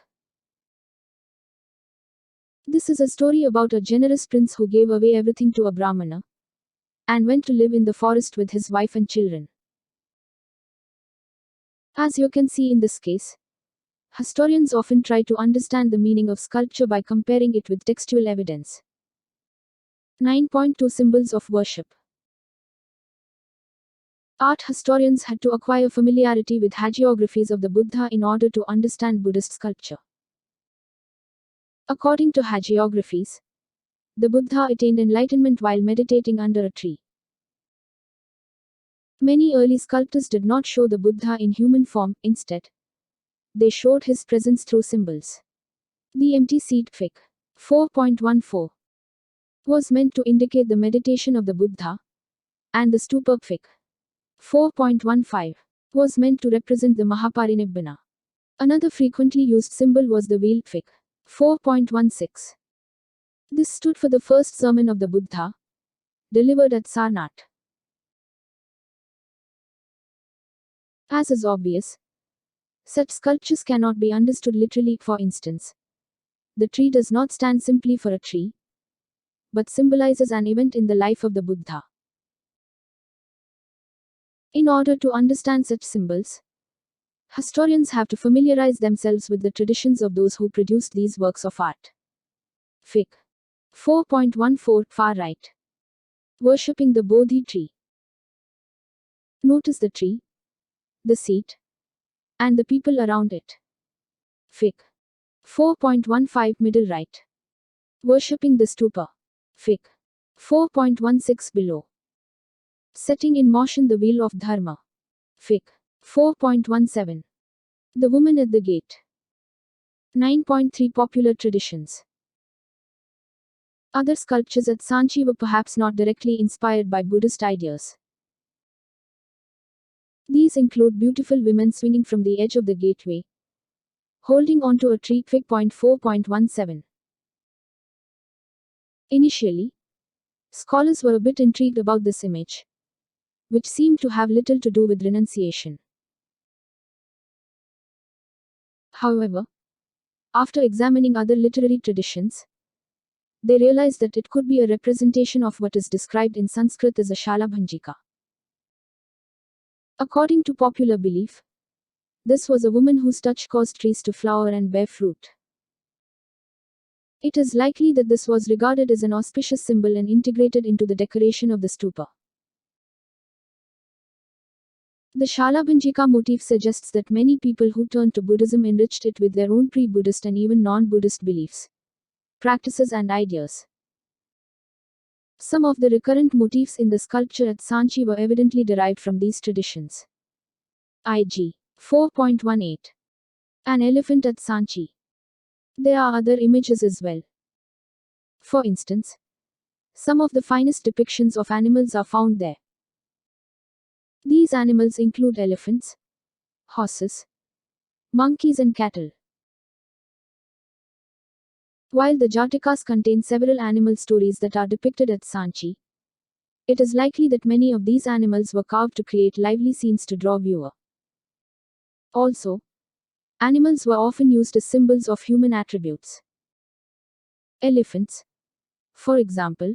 This is a story about a generous prince who gave away everything to a Brahmana, and went to live in the forest with his wife and children. As you can see in this case, historians often try to understand the meaning of sculpture by comparing it with textual evidence. 9.2 Symbols of worship. Art historians had to acquire familiarity with hagiographies of the Buddha in order to understand Buddhist sculpture. According to hagiographies, the Buddha attained enlightenment while meditating under a tree. Many early sculptors did not show the Buddha in human form, instead, they showed his presence through symbols. The empty seat, Fic. 4.14, was meant to indicate the meditation of the Buddha, and the stupa, Fic. 4.15, was meant to represent the Mahaparinibbana. Another frequently used symbol was the wheel, Fic. 4.16. This stood for the first sermon of the Buddha, delivered at Sarnath. As is obvious, such sculptures cannot be understood literally. For instance, the tree does not stand simply for a tree, but symbolizes an event in the life of the Buddha. In order to understand such symbols, historians have to familiarize themselves with the traditions of those who produced these works of art. Fic. 4.14, far right. Worshipping the Bodhi tree. Notice the tree, the seat, and the people around it. Fic. 4.15 middle right. Worshipping the stupa. Fig. 4.16 below. Setting in motion the wheel of dharma. Fig. 4.17. The woman at the gate. 9.3 Popular traditions. Other sculptures at Sanchi were perhaps not directly inspired by Buddhist ideas. These include beautiful women swinging from the edge of the gateway, holding onto a tree. Fig. 4.17. Initially, scholars were a bit intrigued about this image, which seemed to have little to do with renunciation. However, after examining other literary traditions, they realized that it could be a representation of what is described in Sanskrit as a Shalabhanjika. According to popular belief, this was a woman whose touch caused trees to flower and bear fruit. It is likely that this was regarded as an auspicious symbol and integrated into the decoration of the stupa. The Shalabhanjika motif suggests that many people who turned to Buddhism enriched it with their own pre-Buddhist and even non-Buddhist beliefs, practices and ideas. Some of the recurrent motifs in the sculpture at Sanchi were evidently derived from these traditions. IG. 4.18. An elephant at Sanchi. There are other images as well. For instance, some of the finest depictions of animals are found there. These animals include elephants, horses, monkeys and cattle. While the Jatakas contain several animal stories that are depicted at Sanchi, it is likely that many of these animals were carved to create lively scenes to draw viewer. Also, animals were often used as symbols of human attributes. Elephants, for example,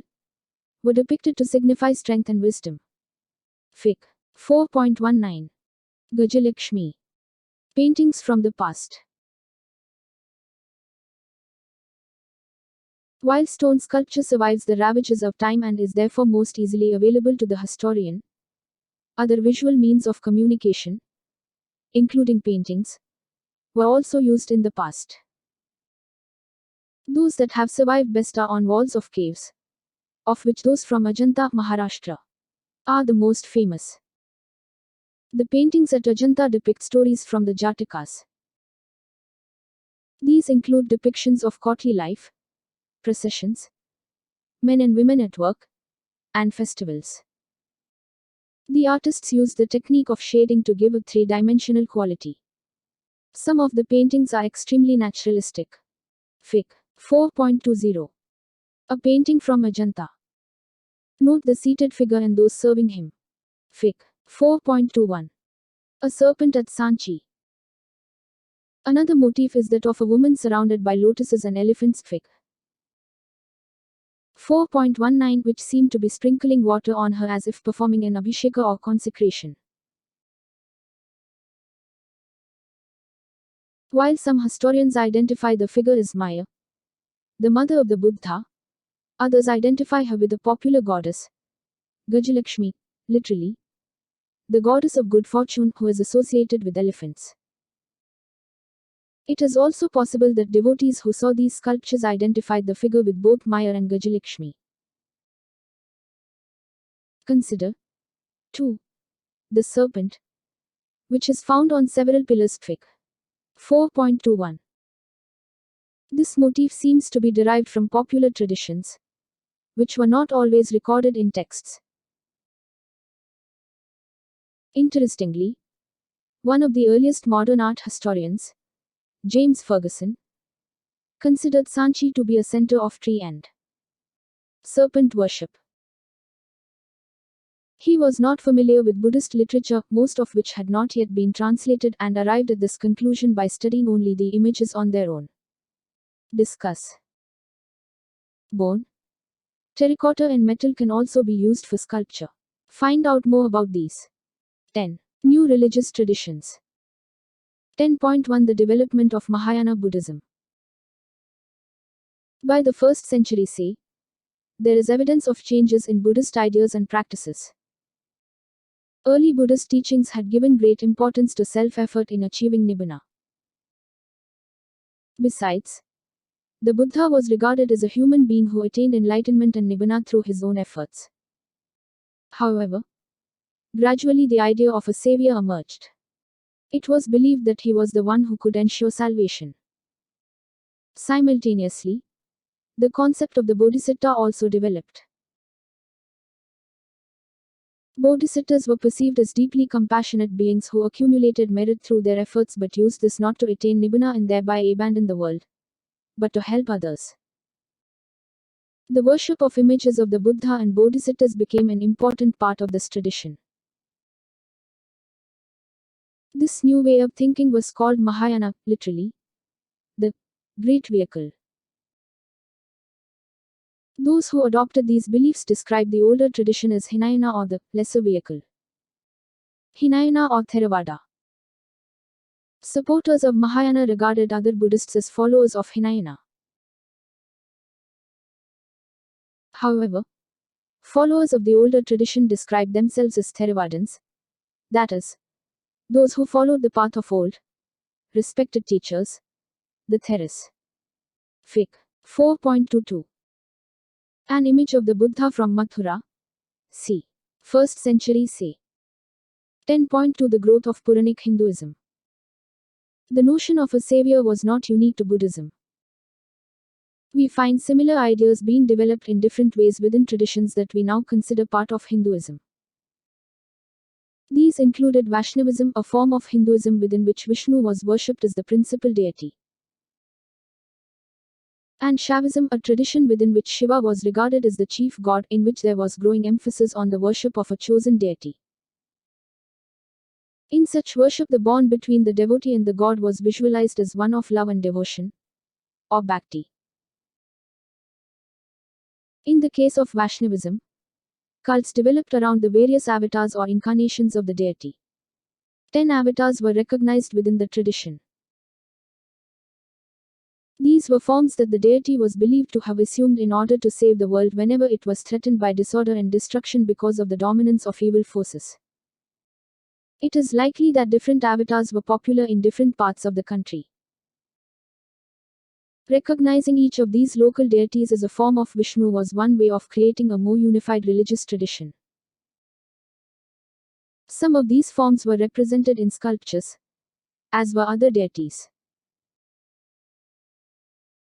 were depicted to signify strength and wisdom. Fig. 4.19. Gajalakshmi. Paintings from the past. While stone sculpture survives the ravages of time and is therefore most easily available to the historian, other visual means of communication, including paintings, were also used in the past. Those that have survived best are on walls of caves, of which those from Ajanta, Maharashtra, are the most famous. The paintings at Ajanta depict stories from the Jatakas. These include depictions of courtly life, processions, men and women at work, and festivals. The artists used the technique of shading to give a three-dimensional quality. Some of the paintings are extremely naturalistic. Fig. 4.20. A painting from Ajanta. Note the seated figure and those serving him. Fig. 4.21. A serpent at Sanchi. Another motif is that of a woman surrounded by lotuses and elephants. Fig. 4.19, which seem to be sprinkling water on her as if performing an abhisheka or consecration. While some historians identify the figure as Maya, the mother of the Buddha, others identify her with a popular goddess, Gajalakshmi, literally, the goddess of good fortune who is associated with elephants. It is also possible that devotees who saw these sculptures identified the figure with both Maya and Gajalakshmi. Consider 2. The serpent, which is found on several pillars. Fig. 4.21. This motif seems to be derived from popular traditions, which were not always recorded in texts. Interestingly, one of the earliest modern art historians, James Ferguson, considered Sanchi to be a center of tree and serpent worship. He was not familiar with Buddhist literature, most of which had not yet been translated, and arrived at this conclusion by studying only the images on their own. Discuss. Bone, terracotta and metal can also be used for sculpture. Find out more about these. 10. New religious traditions. 10.1 The development of Mahayana Buddhism. By the 1st century CE, there is evidence of changes in Buddhist ideas and practices. Early Buddhist teachings had given great importance to self-effort in achieving nibbana. Besides, the Buddha was regarded as a human being who attained enlightenment and nibbana through his own efforts. However, gradually the idea of a savior emerged. It was believed that he was the one who could ensure salvation. Simultaneously, the concept of the bodhisattva also developed. Bodhisattvas were perceived as deeply compassionate beings who accumulated merit through their efforts but used this not to attain nibbana and thereby abandon the world, but to help others. The worship of images of the Buddha and Bodhisattvas became an important part of this tradition. This new way of thinking was called Mahayana, literally, the great vehicle. Those who adopted these beliefs describe the older tradition as Hinayana or the lesser vehicle. Hinayana or Theravada. Supporters of Mahayana regarded other Buddhists as followers of Hinayana. However, followers of the older tradition describe themselves as Theravadins, that is, those who followed the path of old, respected teachers, the Theras. Fic. 4.22. An image of the Buddha from Mathura, c. 1st century c. 10.2 The growth of Puranic Hinduism. The notion of a savior was not unique to Buddhism. We find similar ideas being developed in different ways within traditions that we now consider part of Hinduism. These included Vaishnavism, a form of Hinduism within which Vishnu was worshipped as the principal deity, and Shaivism, a tradition within which Shiva was regarded as the chief god, in which there was growing emphasis on the worship of a chosen deity. In such worship, the bond between the devotee and the god was visualized as one of love and devotion, or bhakti. In the case of Vaishnavism, cults developed around the various avatars or incarnations of the deity. 10 avatars were recognized within the tradition. These were forms that the deity was believed to have assumed in order to save the world whenever it was threatened by disorder and destruction because of the dominance of evil forces. It is likely that different avatars were popular in different parts of the country. Recognizing each of these local deities as a form of Vishnu was one way of creating a more unified religious tradition. Some of these forms were represented in sculptures, as were other deities.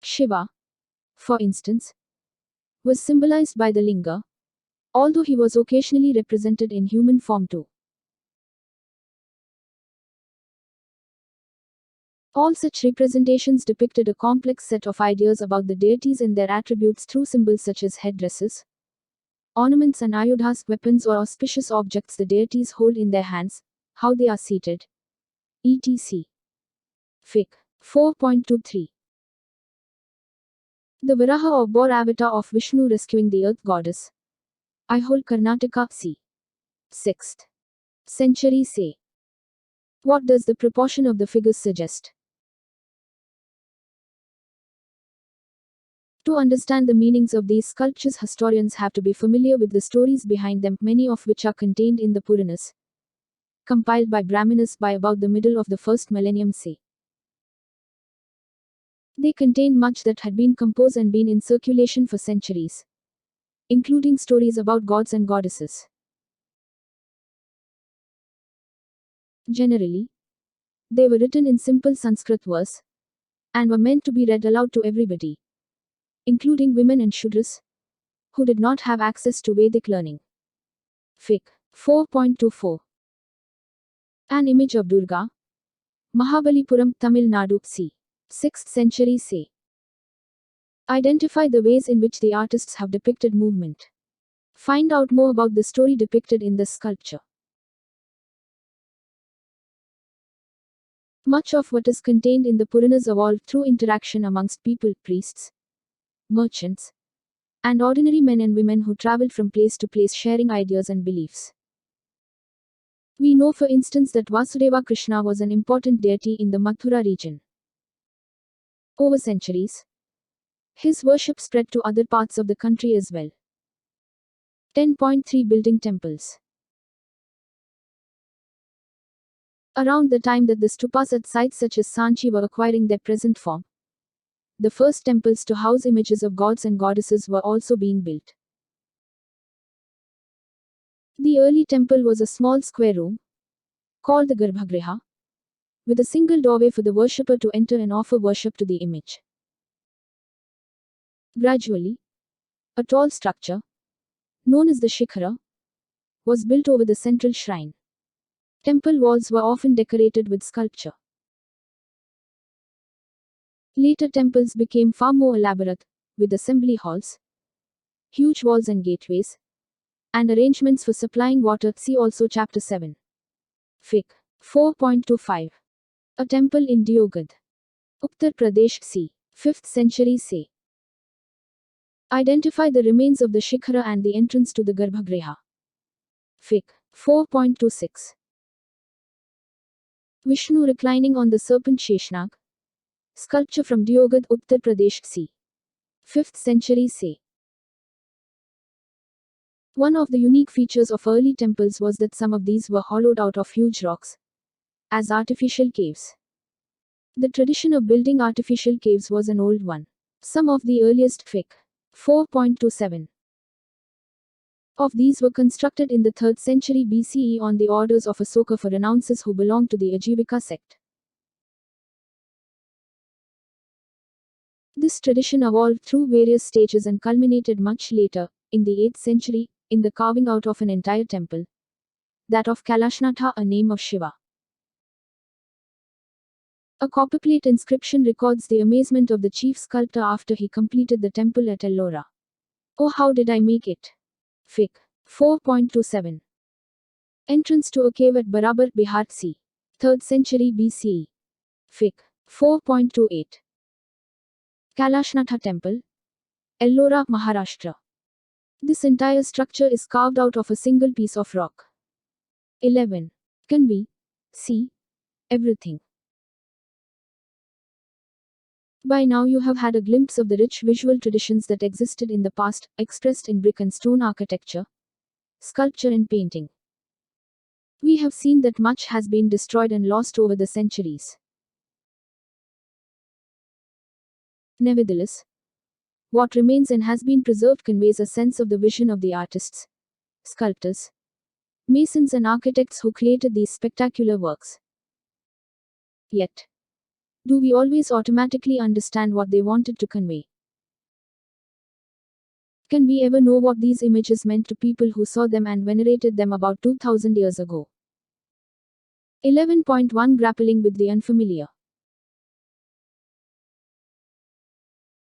Shiva, for instance, was symbolized by the linga, although he was occasionally represented in human form too. All such representations depicted a complex set of ideas about the deities and their attributes through symbols such as headdresses, ornaments and ayodhas, weapons or auspicious objects the deities hold in their hands, how they are seated, etc. Fic. 4.23. The Varaha or boar avatar of Vishnu rescuing the earth goddess. I hold Karnataka, c. 6th century say. What does the proportion of the figures suggest? To understand the meanings of these sculptures, historians have to be familiar with the stories behind them, many of which are contained in the Puranas, compiled by Brahmanas by about the middle of the first millennium c. They contain much that had been composed and been in circulation for centuries, including stories about gods and goddesses. Generally, they were written in simple Sanskrit verse, and were meant to be read aloud to everybody, including women and Shudras, who did not have access to Vedic learning. Fic. 4.24. An image of Durga. Mahabalipuram, Tamil Nadu, c. 6th century say. Identify the ways in which the artists have depicted movement. Find out more about the story depicted in this sculpture. Much of what is contained in the Puranas evolved through interaction amongst people, priests, merchants, and ordinary men and women who traveled from place to place sharing ideas and beliefs. We know, for instance, that Vasudeva Krishna was an important deity in the Mathura region. Over centuries, his worship spread to other parts of the country as well. 10.3 Building temples. Around the time that the stupas at sites such as Sanchi were acquiring their present form, the first temples to house images of gods and goddesses were also being built. The early temple was a small square room, called the Garbhagriha, with a single doorway for the worshipper to enter and offer worship to the image. Gradually, a tall structure, known as the Shikhara, was built over the central shrine. Temple walls were often decorated with sculpture. Later temples became far more elaborate, with assembly halls, huge walls and gateways, and arrangements for supplying water. See also Chapter 7. Fiqh 4.25. A temple in Deogad, Uttar Pradesh c. 5th century c. Identify the remains of the Shikhara and the entrance to the Garbhagriha. Fiqh 4.26. Vishnu reclining on the serpent Sheshnag. Sculpture from Deogad, Uttar Pradesh c. 5th century c. One of the unique features of early temples was that some of these were hollowed out of huge rocks, as artificial caves. The tradition of building artificial caves was an old one. Some of the earliest fiqh 4.27 of these were constructed in the 3rd century BCE on the orders of Asoka for renounces who belonged to the Ajivika sect. This tradition evolved through various stages and culminated much later, in the 8th century, in the carving out of an entire temple, that of Kailashnatha, a name of Shiva. A copperplate inscription records the amazement of the chief sculptor after he completed the temple at Ellora. Oh, how did I make it? Fiqh 4.27. Entrance to a cave at Barabar, Bihar c. 3rd century BCE. Fiqh 4.28. Kailashnatha Temple, Ellora, Maharashtra. This entire structure is carved out of a single piece of rock. 11. Can we see everything? By now you have had a glimpse of the rich visual traditions that existed in the past, expressed in brick and stone architecture, sculpture and painting. We have seen that much has been destroyed and lost over the centuries. Nevertheless, what remains and has been preserved conveys a sense of the vision of the artists, sculptors, masons and architects who created these spectacular works. Yet, do we always automatically understand what they wanted to convey? Can we ever know what these images meant to people who saw them and venerated them about 2000 years ago? 11.1 Grappling with the unfamiliar.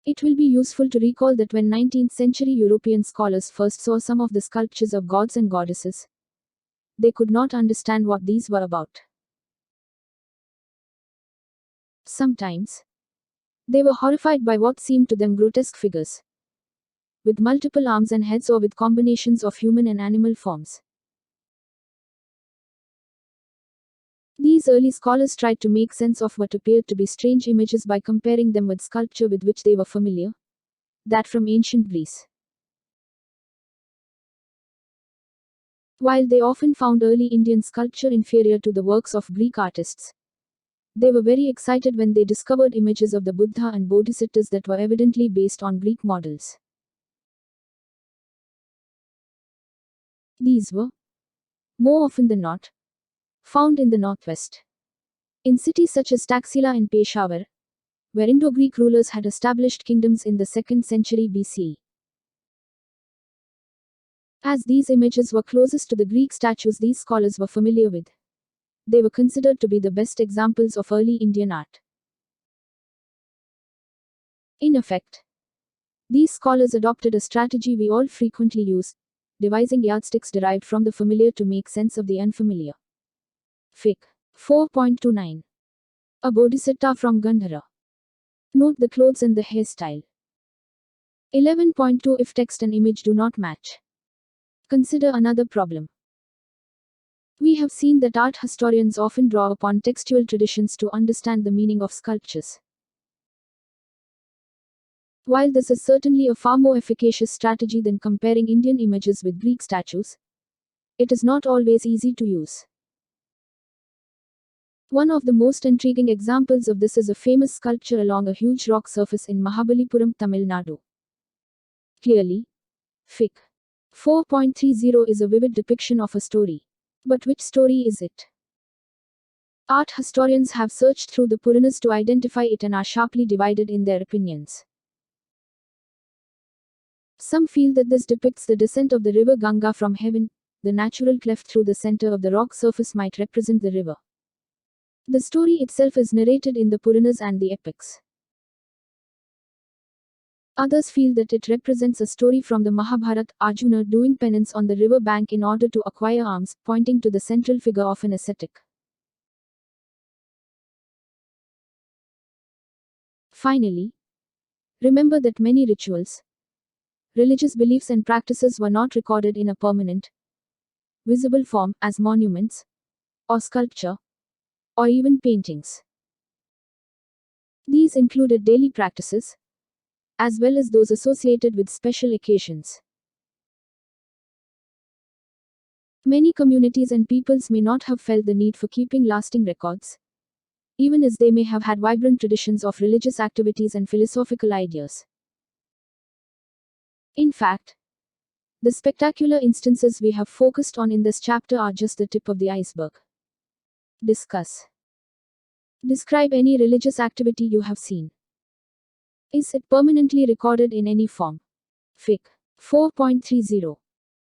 It will be useful to recall that when 19th century European scholars first saw some of the sculptures of gods and goddesses, they could not understand what these were about. Sometimes, they were horrified by what seemed to them grotesque figures, with multiple arms and heads or with combinations of human and animal forms. These early scholars tried to make sense of what appeared to be strange images by comparing them with sculpture with which they were familiar, that from ancient Greece. While they often found early Indian sculpture inferior to the works of Greek artists, they were very excited when they discovered images of the Buddha and Bodhisattvas that were evidently based on Greek models. These were, more often than not, found in the northwest. In cities such as Taxila and Peshawar, where Indo-Greek rulers had established kingdoms in the 2nd century BCE. As these images were closest to the Greek statues these scholars were familiar with, they were considered to be the best examples of early Indian art. In effect, these scholars adopted a strategy we all frequently use, devising yardsticks derived from the familiar to make sense of the unfamiliar. Fiqh 4.29. A Bodhisattva from Gandhara. Note the clothes and the hairstyle. 11.2 If text and image do not match, consider another problem. We have seen that art historians often draw upon textual traditions to understand the meaning of sculptures. While this is certainly a far more efficacious strategy than comparing Indian images with Greek statues, it is not always easy to use. One of the most intriguing examples of this is a famous sculpture along a huge rock surface in Mahabalipuram, Tamil Nadu. Clearly, Fig. 4.30 is a vivid depiction of a story. But which story is it? Art historians have searched through the Puranas to identify it and are sharply divided in their opinions. Some feel that this depicts the descent of the river Ganga from heaven. The natural cleft through the center of the rock surface might represent the river. The story itself is narrated in the Puranas and the epics. Others feel that it represents a story from the Mahabharata, Arjuna doing penance on the river bank in order to acquire alms, pointing to the central figure of an ascetic. Finally, remember that many rituals, religious beliefs and practices were not recorded in a permanent, visible form, as monuments, or sculpture, or even paintings. These included daily practices, as well as those associated with special occasions. Many communities and peoples may not have felt the need for keeping lasting records, even as they may have had vibrant traditions of religious activities and philosophical ideas. In fact, the spectacular instances we have focused on in this chapter are just the tip of the iceberg. Discuss. Describe any religious activity you have seen. Is it permanently recorded in any form? Fig. 4.30.